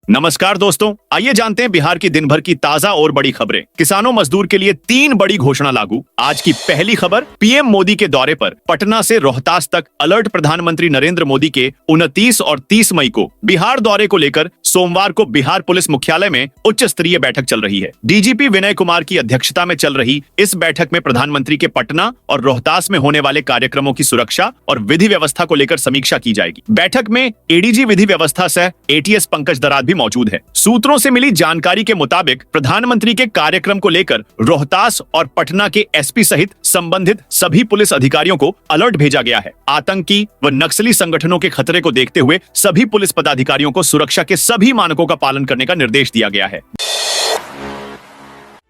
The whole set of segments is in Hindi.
नमस्कार दोस्तों, आइए जानते हैं बिहार की दिन भर की ताजा और बड़ी खबरें। किसानों मजदूर के लिए 3 बड़ी घोषणा लागू। आज की पहली खबर, पीएम मोदी के दौरे पर पटना से रोहतास तक अलर्ट। प्रधानमंत्री नरेंद्र मोदी के 29 और 30 मई को बिहार दौरे को लेकर सोमवार को बिहार पुलिस मुख्यालय में उच्च स्तरीय बैठक चल रही है। डीजीपी विनय कुमार की अध्यक्षता में चल रही इस बैठक में प्रधानमंत्री के पटना और रोहतास में होने वाले कार्यक्रमों की सुरक्षा और विधि व्यवस्था को लेकर समीक्षा की जाएगी। बैठक में एडीजी विधि व्यवस्था सह एटीएस पंकज दराद भी मौजूद है। सूत्रों से मिली जानकारी के मुताबिक प्रधानमंत्री के कार्यक्रम को लेकर रोहतास और पटना के एसपी सहित संबंधित सभी पुलिस अधिकारियों को अलर्ट भेजा गया है। आतंकी व नक्सली संगठनों के खतरे को देखते हुए सभी पुलिस पदाधिकारियों को सुरक्षा के सभी मानकों का पालन करने का निर्देश दिया गया है।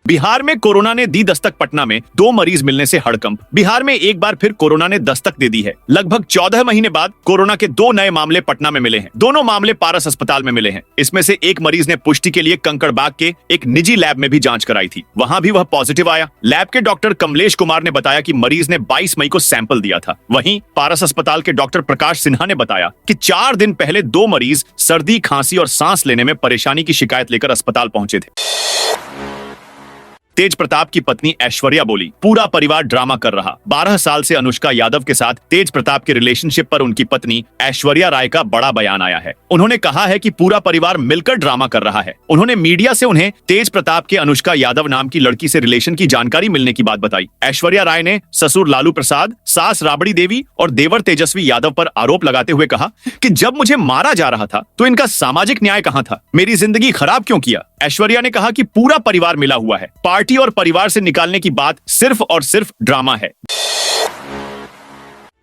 बिहार में कोरोना ने दी दस्तक। पटना में 2 मरीज मिलने से हड़कंप। बिहार में एक बार फिर कोरोना ने दस्तक दे दी है। लगभग 14 महीने बाद कोरोना के 2 नए मामले पटना में मिले हैं। दोनों मामले पारस अस्पताल में मिले हैं। इसमें से एक मरीज ने पुष्टि के लिए कंकड़बाग के एक निजी लैब में भी जांच कराई थी, वहां भी वह पॉजिटिव आया। लैब के डॉक्टर कमलेश कुमार ने बताया कि मरीज ने 22 मई को सैंपल दिया था। वहीं पारस अस्पताल के डॉक्टर प्रकाश सिन्हा ने बताया कि 4 दिन पहले 2 मरीज सर्दी, खांसी और सांस लेने में परेशानी की शिकायत लेकर अस्पताल पहुंचे थे। तेज प्रताप की पत्नी ऐश्वर्या बोली, पूरा परिवार ड्रामा कर रहा। 12 साल से अनुष्का यादव के साथ तेज प्रताप के रिलेशनशिप पर उनकी पत्नी ऐश्वर्या राय का बड़ा बयान आया है। उन्होंने कहा है कि पूरा परिवार मिलकर ड्रामा कर रहा है। उन्होंने मीडिया से उन्हें तेज प्रताप के अनुष्का यादव नाम की लड़की से रिलेशन की जानकारी मिलने की बात बताई। ऐश्वर्या राय ने ससुर लालू प्रसाद, सास राबड़ी देवी और देवर तेजस्वी यादव पर आरोप लगाते हुए कहा कि जब मुझे मारा जा रहा था तो इनका सामाजिक न्याय कहां था, मेरी जिंदगी खराब क्यों किया। ऐश्वर्या ने कहा कि पूरा परिवार मिला हुआ है, पार्टी और परिवार से निकालने की बात सिर्फ और सिर्फ ड्रामा है।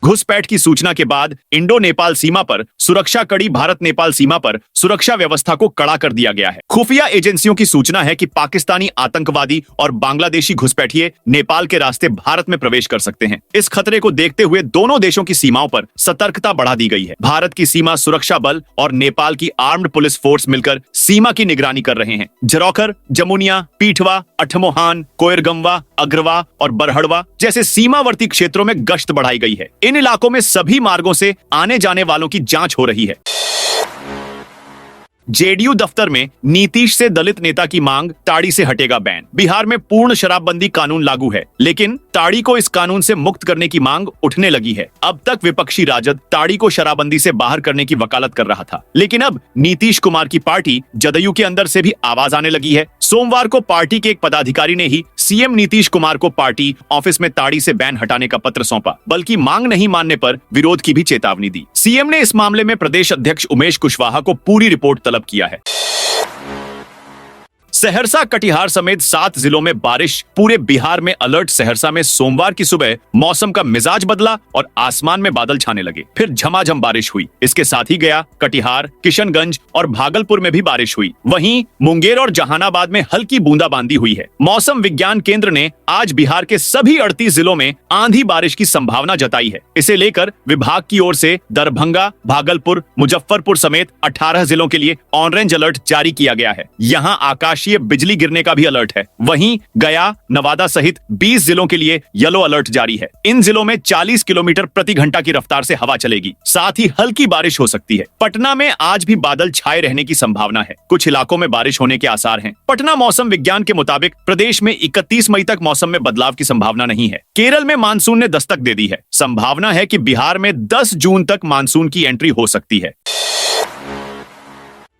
घुसपैठ की सूचना के बाद इंडो नेपाल सीमा पर सुरक्षा कड़ी। भारत नेपाल सीमा पर सुरक्षा व्यवस्था को कड़ा कर दिया गया है। खुफिया एजेंसियों की सूचना है कि पाकिस्तानी आतंकवादी और बांग्लादेशी घुसपैठिए नेपाल के रास्ते भारत में प्रवेश कर सकते हैं। इस खतरे को देखते हुए दोनों देशों की सीमाओं पर सतर्कता बढ़ा दी गई है। भारत की सीमा सुरक्षा बल और नेपाल की आर्म्ड पुलिस फोर्स मिलकर सीमा की निगरानी कर रहे हैं। जरौखर, जमुनिया, पीठवा, अठमोहान, कोयरगंवा, अग्रवा और बरहड़वा जैसे सीमावर्ती क्षेत्रों में गश्त बढ़ाई गई है। इन इलाकों में सभी मार्गों से आने जाने वालों की जांच हो रही है। जेडीयू दफ्तर में नीतीश से दलित नेता की मांग, ताड़ी से हटेगा बैन। बिहार में पूर्ण शराबबंदी कानून लागू है, लेकिन ताड़ी को इस कानून से मुक्त करने की मांग उठने लगी है। अब तक विपक्षी राजद ताड़ी को शराबबंदी से बाहर करने की वकालत कर रहा था, लेकिन अब नीतीश कुमार की पार्टी जदयू के अंदर से भी आवाज आने लगी है। सोमवार को पार्टी के एक पदाधिकारी ने ही सीएम नीतीश कुमार को पार्टी ऑफिस में ताड़ी से बैन हटाने का पत्र सौंपा, बल्कि मांग नहीं मानने पर विरोध की भी चेतावनी दी। सीएम ने इस मामले में प्रदेश अध्यक्ष उमेश कुशवाहा को पूरी रिपोर्ट तलब किया है। सहरसा, कटिहार समेत 7 जिलों में बारिश। पूरे बिहार में अलर्ट। सहरसा में सोमवार की सुबह मौसम का मिजाज बदला और आसमान में बादल छाने लगे, फिर झमाझम बारिश हुई। इसके साथ ही गया, कटिहार, किशनगंज और भागलपुर में भी बारिश हुई। वहीं मुंगेर और जहानाबाद में हल्की बूंदाबांदी हुई है। मौसम विज्ञान केंद्र ने आज बिहार के सभी 38 जिलों में आंधी बारिश की संभावना जताई है। इसे लेकर विभाग की ओर से दरभंगा, भागलपुर, मुजफ्फरपुर समेत 18 जिलों के लिए ऑरेंज अलर्ट जारी किया गया है। यहाँ आकाशीय बिजली गिरने का भी अलर्ट है। वहीं गया, नवादा सहित 20 जिलों के लिए येलो अलर्ट जारी है। इन जिलों में 40 किलोमीटर प्रति घंटा की रफ्तार से हवा चलेगी, साथ ही हल्की बारिश हो सकती है। पटना में आज भी बादल छाए रहने की संभावना है। कुछ इलाकों में बारिश होने के आसार हैं। पटना मौसम विज्ञान के मुताबिक प्रदेश में 31 मई तक मौसम में बदलाव की संभावना नहीं है। केरल में मानसून ने दस्तक दे दी है। संभावना है कि बिहार में 10 जून तक मानसून की एंट्री हो सकती है।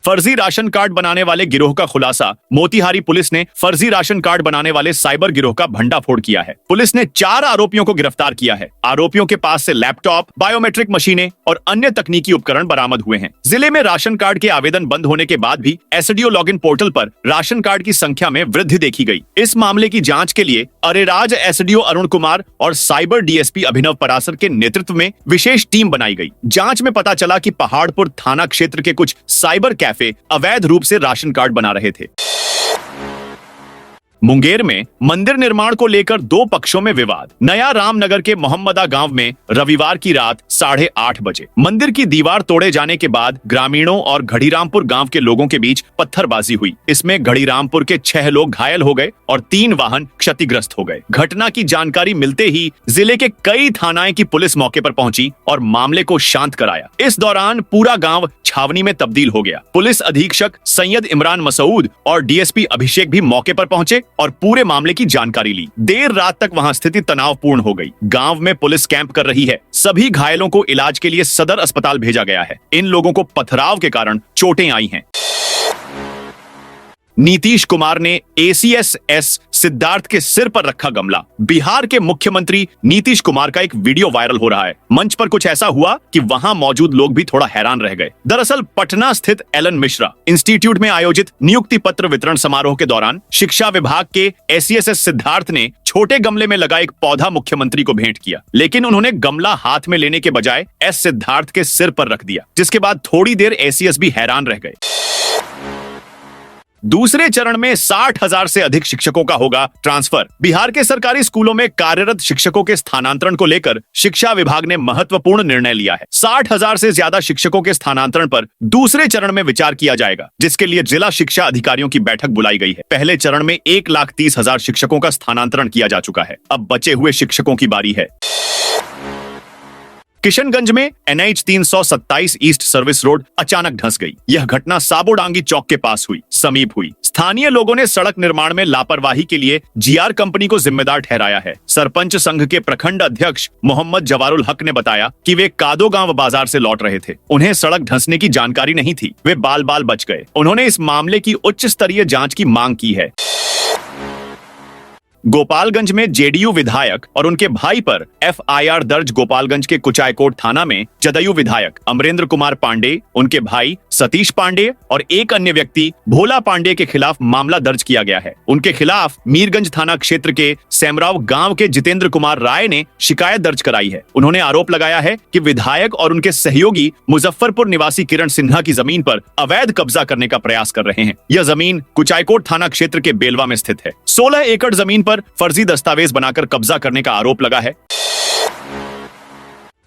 फर्जी राशन कार्ड बनाने वाले गिरोह का खुलासा। मोतिहारी पुलिस ने फर्जी राशन कार्ड बनाने वाले साइबर गिरोह का भंडाफोड़ किया है। पुलिस ने 4 आरोपियों को गिरफ्तार किया है। आरोपियों के पास से लैपटॉप, बायोमेट्रिक मशीनें और अन्य तकनीकी उपकरण बरामद हुए हैं। जिले में राशन कार्ड के आवेदन बंद होने के बाद भी एसडीओ लॉगिन पोर्टल पर राशन कार्ड की संख्या में वृद्धि देखी गई। इस मामले की जांच के लिए अरेराज एसडीओ अरुण कुमार और साइबर डीएसपी अभिनव परासर के नेतृत्व में विशेष टीम बनाई गई। जांच में पता चला कि पहाड़पुर थाना क्षेत्र के कुछ साइबर कैफे अवैध रूप से राशन कार्ड बना रहे थे। मुंगेर में मंदिर निर्माण को लेकर 2 पक्षों में विवाद। नया रामनगर के मोहम्मदा गांव में रविवार की रात 8:30 बजे मंदिर की दीवार तोड़े जाने के बाद ग्रामीणों और घड़ीरामपुर गांव के लोगों के बीच पत्थरबाजी हुई। इसमें घड़ीरामपुर के 6 लोग घायल हो गए और 3 वाहन क्षतिग्रस्त हो गए। घटना की जानकारी मिलते ही जिले के कई थानाएं की पुलिस मौके पर पहुंची और मामले को शांत कराया। इस दौरान पूरा गांव छावनी में तब्दील हो गया। पुलिस अधीक्षक सैयद इमरान मसूद और डीएसपी अभिषेक भी मौके पर पहुंचे और पूरे मामले की जानकारी ली। देर रात तक वहां स्थिति तनावपूर्ण हो गई। गांव में पुलिस कैंप कर रही है। सभी घायलों को इलाज के लिए सदर अस्पताल भेजा गया है। इन लोगों को पथराव के कारण चोटें आई हैं। नीतीश कुमार ने एसीएस सिद्धार्थ के सिर पर रखा गमला। बिहार के मुख्यमंत्री नीतीश कुमार का एक वीडियो वायरल हो रहा है। मंच पर कुछ ऐसा हुआ कि वहां मौजूद लोग भी थोड़ा हैरान रह गए। दरअसल पटना स्थित एलन मिश्रा इंस्टीट्यूट में आयोजित नियुक्ति पत्र वितरण समारोह के दौरान शिक्षा विभाग के एसीएस सिद्धार्थ ने छोटे गमले में लगा एक पौधा मुख्यमंत्री को भेंट किया, लेकिन उन्होंने गमला हाथ में लेने के बजाय एस सिद्धार्थ के सिर पर रख दिया, जिसके बाद थोड़ी देर एसीएस भी हैरान रह गए। दूसरे चरण में 60,000 से अधिक शिक्षकों का होगा ट्रांसफर। बिहार के सरकारी स्कूलों में कार्यरत शिक्षकों के स्थानांतरण को लेकर शिक्षा विभाग ने महत्वपूर्ण निर्णय लिया है। 60,000 से ज्यादा शिक्षकों के स्थानांतरण पर दूसरे चरण में विचार किया जाएगा, जिसके लिए जिला शिक्षा अधिकारियों की बैठक बुलाई गई है। पहले चरण में 1,30,000 शिक्षकों का स्थानांतरण किया जा चुका है। अब बचे हुए शिक्षकों की बारी है। किशनगंज में NH 327 ईस्ट सर्विस रोड अचानक धंस गई। यह घटना साबोडांगी चौक के पास समीप हुई। स्थानीय लोगों ने सड़क निर्माण में लापरवाही के लिए GR कंपनी को जिम्मेदार ठहराया है। सरपंच संघ के प्रखंड अध्यक्ष मोहम्मद जवारुल हक ने बताया कि वे कादोगांव बाजार से लौट रहे थे। उन्हें सड़क धंसने की जानकारी नहीं थी। वे बाल बाल बच गए। उन्होंने इस मामले की उच्च स्तरीय जांच की मांग की है। गोपालगंज में जेडीयू विधायक और उनके भाई पर FIR दर्ज। गोपालगंज के कुचायकोट थाना में जदयू विधायक अमरेंद्र कुमार पांडे, उनके भाई सतीश पांडे और एक अन्य व्यक्ति भोला पांडे के खिलाफ मामला दर्ज किया गया है। उनके खिलाफ मीरगंज थाना क्षेत्र के सेमराव गांव के जितेंद्र कुमार राय ने शिकायत दर्ज कराई है। उन्होंने आरोप लगाया है कि विधायक और उनके सहयोगी मुजफ्फरपुर निवासी किरण सिन्हा की जमीन पर अवैध कब्जा करने का प्रयास कर रहे हैं। यह जमीन कुचायकोट थाना क्षेत्र के बेलवा में स्थित है। 16 एकड़ जमीन पर फर्जी दस्तावेज बनाकर कब्जा करने का आरोप लगा है।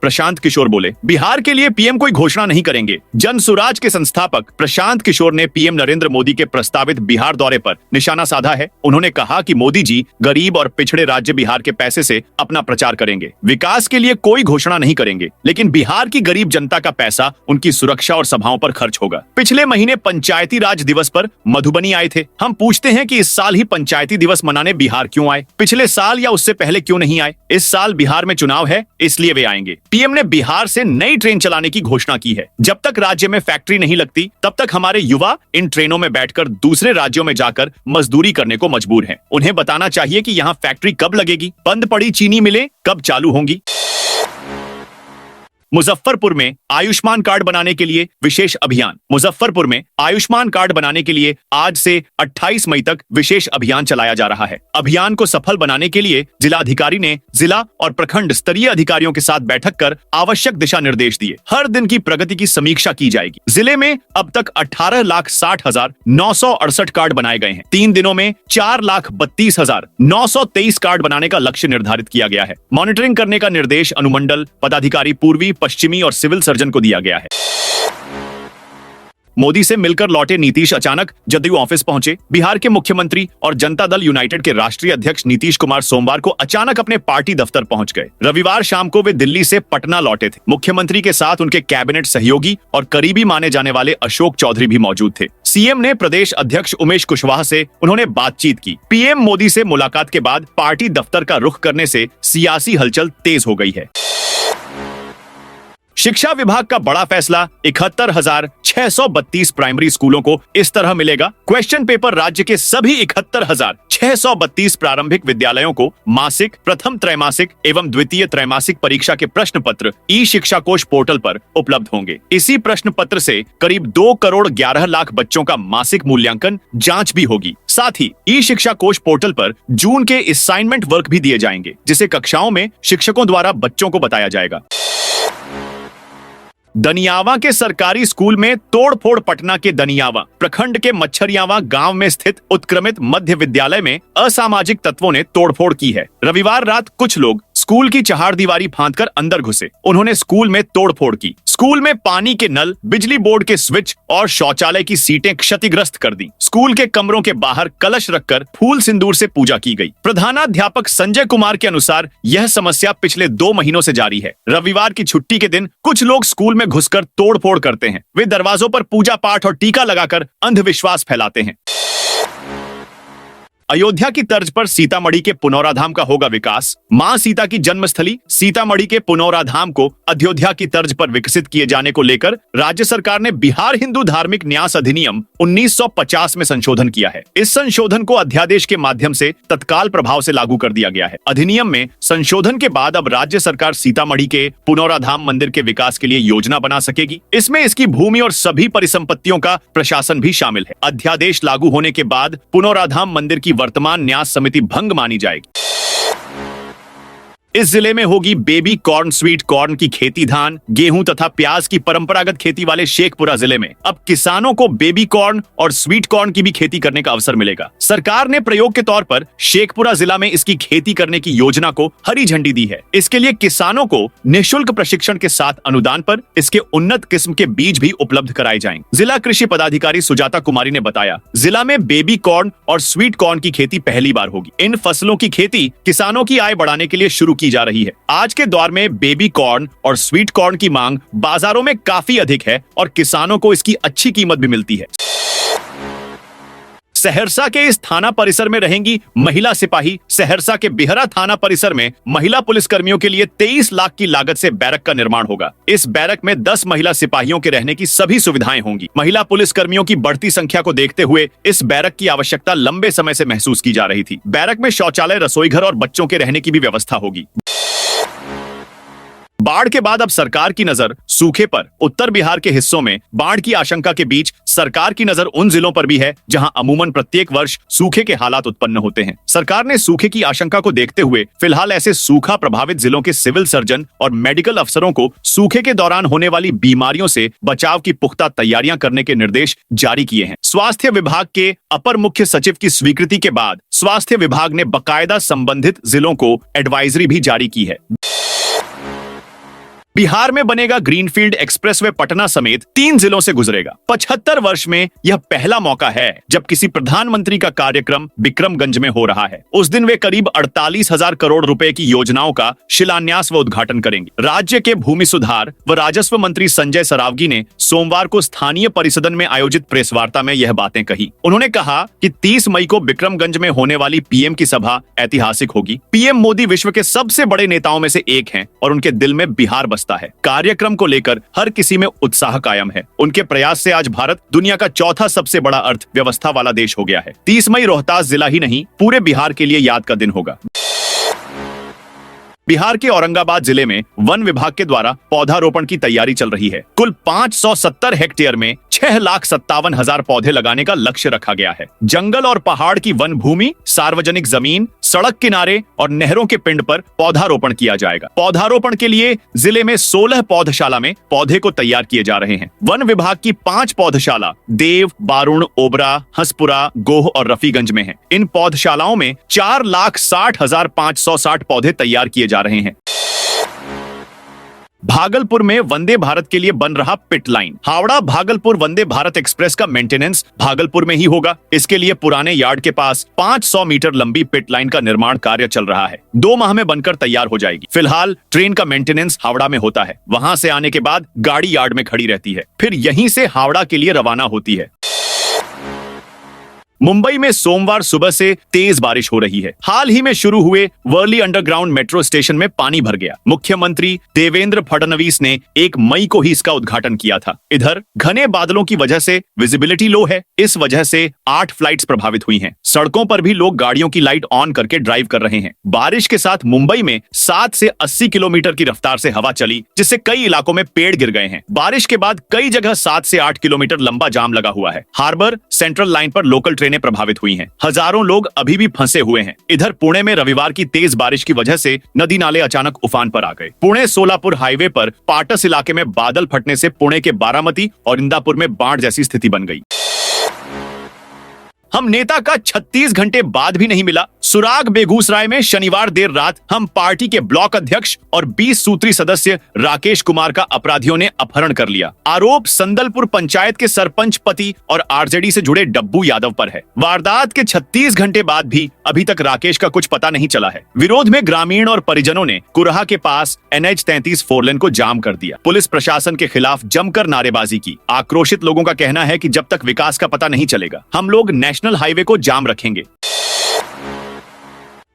प्रशांत किशोर बोले, बिहार के लिए पीएम कोई घोषणा नहीं करेंगे। जन सुराज के संस्थापक प्रशांत किशोर ने पीएम नरेंद्र मोदी के प्रस्तावित बिहार दौरे पर निशाना साधा है। उन्होंने कहा कि मोदी जी गरीब और पिछड़े राज्य बिहार के पैसे से अपना प्रचार करेंगे। विकास के लिए कोई घोषणा नहीं करेंगे, लेकिन बिहार की गरीब जनता का पैसा उनकी सुरक्षा और सभाओं पर खर्च होगा। पिछले महीने पंचायती राज दिवस पर मधुबनी आए थे। हम पूछते हैं कि इस साल ही पंचायती दिवस मनाने बिहार क्यों आए? पिछले साल या उससे पहले क्यों नहीं आए? इस साल बिहार में चुनाव है, इसलिए वे आएंगे। पीएम ने बिहार से नई ट्रेन चलाने की घोषणा की है। जब तक राज्य में फैक्ट्री नहीं लगती, तब तक हमारे युवा इन ट्रेनों में बैठकर दूसरे राज्यों में जाकर मजदूरी करने को मजबूर हैं। उन्हें बताना चाहिए कि यहाँ फैक्ट्री कब लगेगी, बंद पड़ी चीनी मिलें कब चालू होंगी। मुजफ्फरपुर में आयुष्मान कार्ड बनाने के लिए विशेष अभियान। मुजफ्फरपुर में आयुष्मान कार्ड बनाने के लिए आज से 28 मई तक विशेष अभियान चलाया जा रहा है। अभियान को सफल बनाने के लिए जिलाधिकारी ने जिला और प्रखंड स्तरीय अधिकारियों के साथ बैठक कर आवश्यक दिशा निर्देश दिए। हर दिन की प्रगति की समीक्षा की जाएगी। जिले में अब तक 18,60,968 कार्ड बनाए गए हैं। 3 दिनों में 4,32,923 कार्ड बनाने का लक्ष्य निर्धारित किया गया है। मॉनिटरिंग करने का निर्देश अनुमंडल पदाधिकारी पूर्वी, पश्चिमी और सिविल सर्जन को दिया गया है। मोदी से मिलकर लौटे नीतीश अचानक जदयू ऑफिस पहुंचे। बिहार के मुख्यमंत्री और जनता दल यूनाइटेड के राष्ट्रीय अध्यक्ष नीतीश कुमार सोमवार को अचानक अपने पार्टी दफ्तर पहुंच गए। रविवार शाम को वे दिल्ली से पटना लौटे थे। मुख्यमंत्री के साथ उनके कैबिनेट सहयोगी और करीबी माने जाने वाले अशोक चौधरी भी मौजूद थे। सीएम ने प्रदेश अध्यक्ष उमेश कुशवाहा से उन्होंने बातचीत की। पीएम मोदी से मुलाकात के बाद पार्टी दफ्तर का रुख करने से सियासी हलचल तेज हो गई है। शिक्षा विभाग का बड़ा फैसला, 71,632 प्राइमरी स्कूलों को इस तरह मिलेगा। क्वेश्चन पेपर राज्य के सभी 71,632 प्रारंभिक विद्यालयों को मासिक, प्रथम त्रैमासिक एवं द्वितीय त्रैमासिक परीक्षा के प्रश्न पत्र ई शिक्षा कोश पोर्टल पर उपलब्ध होंगे। इसी प्रश्न पत्र से करीब 2 करोड़ 11 लाख बच्चों का मासिक मूल्यांकन जांच भी होगी। साथ ही ई शिक्षा कोश पोर्टल पर जून के असाइनमेंट वर्क भी दिए जाएंगे, जिसे कक्षाओं में शिक्षकों द्वारा बच्चों को बताया जाएगा। दनियावा के सरकारी स्कूल में तोड़फोड़। पटना के दनियावा प्रखंड के मच्छरियावा गांव में स्थित उत्क्रमित मध्य विद्यालय में असामाजिक तत्वों ने तोड़फोड़ की है। रविवार रात कुछ लोग स्कूल की चहारदीवारी फांदकर अंदर घुसे। उन्होंने स्कूल में तोड़फोड़ की। स्कूल में पानी के नल, बिजली बोर्ड के स्विच और शौचालय की सीटें क्षतिग्रस्त कर दी। स्कूल के कमरों के बाहर कलश रखकर फूल सिंदूर से पूजा की गई। प्रधानाध्यापक संजय कुमार के अनुसार यह समस्या पिछले 2 महीनों से जारी है। रविवार की छुट्टी के दिन कुछ लोग स्कूल में घुसकर तोड़फोड़ करते हैं। वे दरवाजों पर पूजा पाठ और टीका लगाकर अंधविश्वास फैलाते हैं। अयोध्या की तर्ज पर सीतामढ़ी के पुनौराधाम का होगा विकास। मां सीता की जन्मस्थली सीतामढ़ी के पुनौराधाम को अयोध्या की तर्ज पर विकसित किए जाने को लेकर राज्य सरकार ने बिहार हिंदू धार्मिक न्यास अधिनियम 1950 में संशोधन किया है। इस संशोधन को अध्यादेश के माध्यम से तत्काल प्रभाव से लागू कर दिया गया है। अधिनियम में संशोधन के बाद अब राज्य सरकार सीतामढ़ी के पुनौराधाम मंदिर के विकास के लिए योजना बना सकेगी। इसमें इसकी भूमि और सभी परिसंपत्तियों का प्रशासन भी शामिल है। अध्यादेश लागू होने के बाद पुनौराधाम मंदिर की वर्तमान न्यास समिति भंग मानी जाएगी। इस जिले में होगी बेबी कॉर्न, स्वीट कॉर्न की खेती। धान, गेहूं तथा प्याज की परंपरागत खेती वाले शेखपुरा जिले में अब किसानों को बेबी कॉर्न और स्वीट कॉर्न की भी खेती करने का अवसर मिलेगा। सरकार ने प्रयोग के तौर पर शेखपुरा जिला में इसकी खेती करने की योजना को हरी झंडी दी है। इसके लिए किसानों को निःशुल्क प्रशिक्षण के साथ अनुदान पर इसके उन्नत किस्म के बीज भी उपलब्ध कराए जाएंगे। जिला कृषि पदाधिकारी सुजाता कुमारी ने बताया, जिला में बेबी कॉर्न और स्वीट कॉर्न की खेती पहली बार होगी। इन फसलों की खेती किसानों की आय बढ़ाने के लिए शुरू की जा रही है। आज के दौर में बेबी कॉर्न और स्वीट कॉर्न की मांग बाजारों में काफी अधिक है और किसानों को इसकी अच्छी कीमत भी मिलती है। सहरसा के इस थाना परिसर में रहेंगी महिला सिपाही। सहरसा के बिहरा थाना परिसर में महिला पुलिस कर्मियों के लिए 23 लाख की लागत से बैरक का निर्माण होगा। इस बैरक में 10 महिला सिपाहियों के रहने की सभी सुविधाएं होंगी। महिला पुलिस कर्मियों की बढ़ती संख्या को देखते हुए इस बैरक की आवश्यकता लंबे समय से महसूस की जा रही थी। बैरक में शौचालय, रसोई घर और बच्चों के रहने की भी व्यवस्था होगी। बाढ़ के बाद अब सरकार की नजर सूखे पर। उत्तर बिहार के हिस्सों में बाढ़ की आशंका के बीच सरकार की नजर उन जिलों पर भी है जहां अमूमन प्रत्येक वर्ष सूखे के हालात उत्पन्न होते हैं। सरकार ने सूखे की आशंका को देखते हुए फिलहाल ऐसे सूखा प्रभावित जिलों के सिविल सर्जन और मेडिकल अफसरों को सूखे के दौरान होने वाली बीमारियों से बचाव की पुख्ता तैयारियां करने के निर्देश जारी किए हैं। स्वास्थ्य विभाग के अपर मुख्य सचिव की स्वीकृति के बाद स्वास्थ्य विभाग ने बाकायदा संबंधित जिलों को एडवाइजरी भी जारी की है। बिहार में बनेगा ग्रीनफील्ड एक्सप्रेसवे। पटना समेत 3 जिलों से गुजरेगा। 75 वर्ष में यह पहला मौका है जब किसी प्रधानमंत्री का कार्यक्रम विक्रमगंज में हो रहा है। उस दिन वे करीब 48,000 करोड़ रुपए की योजनाओं का शिलान्यास व उद्घाटन करेंगे। राज्य के भूमि सुधार व राजस्व मंत्री संजय सरावगी ने सोमवार को स्थानीय परिसदन में आयोजित प्रेस वार्ता में यह बातें कही। उन्होंने कहा कि 30 मई को विक्रमगंज में होने वाली पीएम की सभा ऐतिहासिक होगी। पीएम मोदी विश्व के सबसे बड़े नेताओं में से एक हैं और उनके दिल में बिहार बसता है। कार्यक्रम को लेकर हर किसी में उत्साह कायम है। उनके प्रयास से आज भारत दुनिया का चौथा सबसे बड़ा अर्थव्यवस्था वाला देश हो गया है। 30 मई रोहतास जिला ही नहीं, पूरे बिहार के लिए याद का दिन होगा। बिहार के औरंगाबाद जिले में वन विभाग के द्वारा पौधारोपण की तैयारी चल रही है। कुल 570 हेक्टेयर में 6,57,000 पौधे लगाने का लक्ष्य रखा गया है। जंगल और पहाड़ की वन भूमि, सार्वजनिक जमीन, सड़क किनारे और नहरों के पिंड पर पौधारोपण किया जाएगा। पौधारोपण के लिए जिले में 16 पौधशाला में पौधे को तैयार किए जा रहे हैं। वन विभाग की 5 पौधशाला देव, बारुण, ओबरा, हंसपुरा, गोह और रफीगंज में है। इन पौधशालाओं में 4,60,560 पौधे तैयार किए जा रहे हैं। भागलपुर में वंदे भारत के लिए बन रहा पिट लाइन। हावड़ा भागलपुर वंदे भारत एक्सप्रेस का मेंटेनेंस भागलपुर में ही होगा। इसके लिए पुराने यार्ड के पास 500 मीटर लंबी पिट लाइन का निर्माण कार्य चल रहा है। 2 माह में बनकर तैयार हो जाएगी। फिलहाल ट्रेन का मेंटेनेंस हावड़ा में होता है। वहां से आने के बाद गाड़ी यार्ड में खड़ी रहती है, फिर यहीं से हावड़ा के लिए रवाना होती है। मुंबई में सोमवार सुबह से तेज बारिश हो रही है। हाल ही में शुरू हुए वर्ली अंडरग्राउंड मेट्रो स्टेशन में पानी भर गया। मुख्यमंत्री देवेंद्र फडणवीस ने 1 मई को ही इसका उद्घाटन किया था। इधर घने बादलों की वजह से विजिबिलिटी लो है। इस वजह से 8 फ्लाइट्स प्रभावित हुई हैं। सड़कों पर भी लोग गाड़ियों की लाइट ऑन करके ड्राइव कर रहे हैं। बारिश के साथ मुंबई में 7 से 80 किलोमीटर की रफ्तार से हवा चली, जिससे कई इलाकों में पेड़ गिर गए हैं। बारिश के बाद कई जगह 7 से 8 किलोमीटर लंबा जाम लगा हुआ है। हार्बर सेंट्रल लाइन पर लोकल ट्रेनें प्रभावित हुई हैं। हजारों लोग अभी भी फंसे हुए हैं। इधर पुणे में रविवार की तेज बारिश की वजह से नदी नाले अचानक उफान पर आ गए। पुणे सोलापुर हाईवे पर पाटस इलाके में बादल फटने से पुणे के बारामती और इंदापुर में बाढ़ जैसी स्थिति बन गई। हम नेता का 36 घंटे बाद भी नहीं मिला। सुराग बेगूसराय में शनिवार देर रात हम पार्टी के ब्लॉक अध्यक्ष और 20 सूत्री सदस्य राकेश कुमार का अपराधियों ने अपहरण कर लिया। आरोप संदलपुर पंचायत के सरपंच पति और आरजेडी से जुड़े डब्बू यादव पर है। वारदात के 36 घंटे बाद भी अभी तक राकेश का कुछ पता नहीं चला है। विरोध में ग्रामीण और परिजनों ने कुरहा के पास NH 33 4 को जाम कर दिया। पुलिस प्रशासन के खिलाफ जमकर नारेबाजी की। आक्रोशित लोगों का कहना है कि जब तक विकास का पता नहीं चलेगा, हम लोग नेशनल हाईवे को जाम रखेंगे।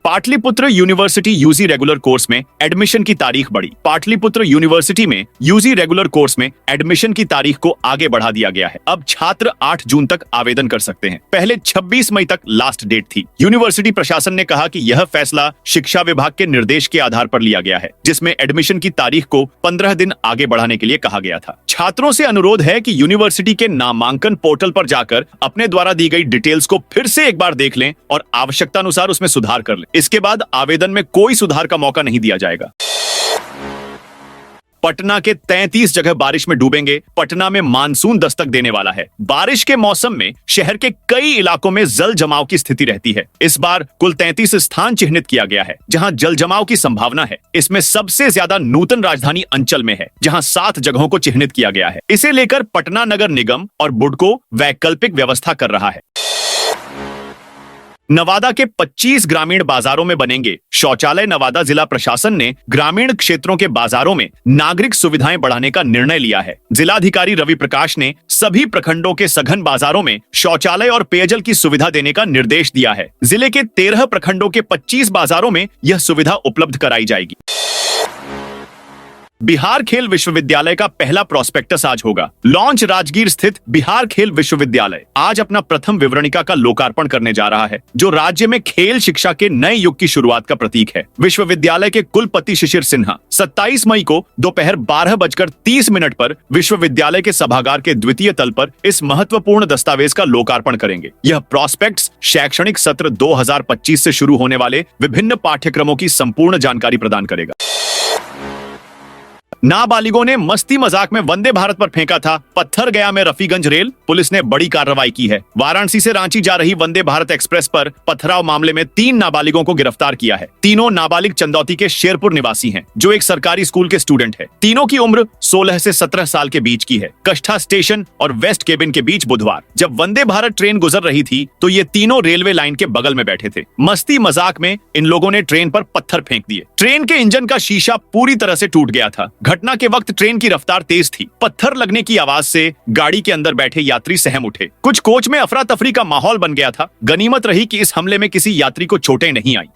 Patliputra university UG regular course में एडमिशन की तारीख बढ़ी। पाटलिपुत्र यूनिवर्सिटी में यूजी रेगुलर कोर्स में एडमिशन की तारीख को आगे बढ़ा दिया गया है। अब छात्र 8 जून तक आवेदन कर सकते हैं। पहले 26 मई तक लास्ट डेट थी। यूनिवर्सिटी प्रशासन ने कहा कि यह फैसला शिक्षा विभाग के निर्देश के आधार पर लिया गया है, जिसमें एडमिशन की तारीख को 15 दिन आगे बढ़ाने के लिए कहा गया था। छात्रों से अनुरोध है कि यूनिवर्सिटी के नामांकन पोर्टल पर जाकर अपने द्वारा दी गई डिटेल्स को फिर से एक बार देख लें और आवश्यकता अनुसार उसमें सुधार कर लें। इसके बाद आवेदन में कोई सुधार का मौका नहीं दिया जाएगा। पटना के 33 जगह बारिश में डूबेंगे। पटना में मानसून दस्तक देने वाला है। बारिश के मौसम में शहर के कई इलाकों में जल जमाव की स्थिति रहती है। इस बार कुल 33 स्थान चिन्हित किया गया है जहां जल जमाव की संभावना है। इसमें सबसे ज्यादा नूतन राजधानी अंचल में है, जहां 7 जगहों को चिन्हित किया गया है। इसे लेकर पटना नगर निगम और बुडको वैकल्पिक व्यवस्था कर रहा है। नवादा के 25 ग्रामीण बाजारों में बनेंगे शौचालय। नवादा जिला प्रशासन ने ग्रामीण क्षेत्रों के बाजारों में नागरिक सुविधाएं बढ़ाने का निर्णय लिया है। जिलाधिकारी रवि प्रकाश ने सभी प्रखंडों के सघन बाजारों में शौचालय और पेयजल की सुविधा देने का निर्देश दिया है। जिले के 13 प्रखंडों के 25 बाजारों में यह सुविधा उपलब्ध कराई जाएगी। बिहार खेल विश्वविद्यालय का पहला प्रोस्पेक्टस आज होगा। लॉन्च राजगीर स्थित बिहार खेल विश्वविद्यालय आज अपना प्रथम विवरणिका का लोकार्पण करने जा रहा है, जो राज्य में खेल शिक्षा के नए युग की शुरुआत का प्रतीक है। विश्वविद्यालय के कुलपति शिशिर सिन्हा 27 मई को दोपहर 12:30 पर विश्वविद्यालय के सभागार के द्वितीय तल पर इस महत्वपूर्ण दस्तावेज का लोकार्पण करेंगे। यह प्रोस्पेक्ट्स शैक्षणिक सत्र 2025 से शुरू होने वाले विभिन्न पाठ्यक्रमों की संपूर्ण जानकारी प्रदान करेगा। नाबालिगों ने मस्ती मजाक में वंदे भारत पर फेंका था पत्थर। गया में रफीगंज रेल पुलिस ने बड़ी कार्रवाई की है। वाराणसी से रांची जा रही वंदे भारत एक्सप्रेस पर पथराव मामले में 3 नाबालिगों को गिरफ्तार किया है। तीनों नाबालिग चंदौती के शेरपुर निवासी हैं, जो एक सरकारी स्कूल के स्टूडेंट है। तीनों की उम्र 16 से 17 साल के बीच की है। कष्ठा स्टेशन और वेस्ट केबिन के बीच बुधवार जब वंदे भारत ट्रेन गुजर रही थी तो ये तीनों रेलवे लाइन के बगल में बैठे थे। मस्ती मजाक में इन लोगों ने ट्रेन पर पत्थर फेंक दिए। ट्रेन के इंजन का शीशा पूरी तरह से टूट गया था। घटना के वक्त ट्रेन की रफ्तार तेज थी। पत्थर लगने की आवाज से गाड़ी के अंदर बैठे यात्री सहम उठे। कुछ कोच में अफरा तफरी का माहौल बन गया था। गनीमत रही कि इस हमले में किसी यात्री को चोटें नहीं आई।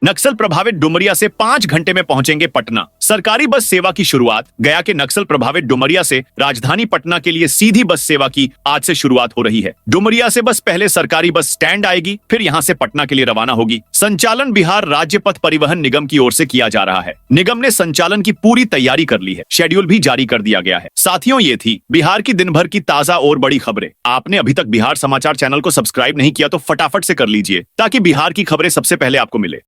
नक्सल प्रभावित डुमरिया से 5 घंटे में पहुंचेंगे पटना। सरकारी बस सेवा की शुरुआत। गया के नक्सल प्रभावित डुमरिया से राजधानी पटना के लिए सीधी बस सेवा की आज से शुरुआत हो रही है। डुमरिया से बस पहले सरकारी बस स्टैंड आएगी, फिर यहां से पटना के लिए रवाना होगी। संचालन बिहार राज्य पथ परिवहन निगम की ओर से किया जा रहा है। निगम ने संचालन की पूरी तैयारी कर ली है। शेड्यूल भी जारी कर दिया गया है। साथियों, ये थी बिहार की दिन भर की ताजा और बड़ी खबरें। आपने अभी तक बिहार समाचार चैनल को सब्सक्राइब नहीं किया तो फटाफट से कर लीजिए, ताकि बिहार की खबरें सबसे पहले आपको मिले।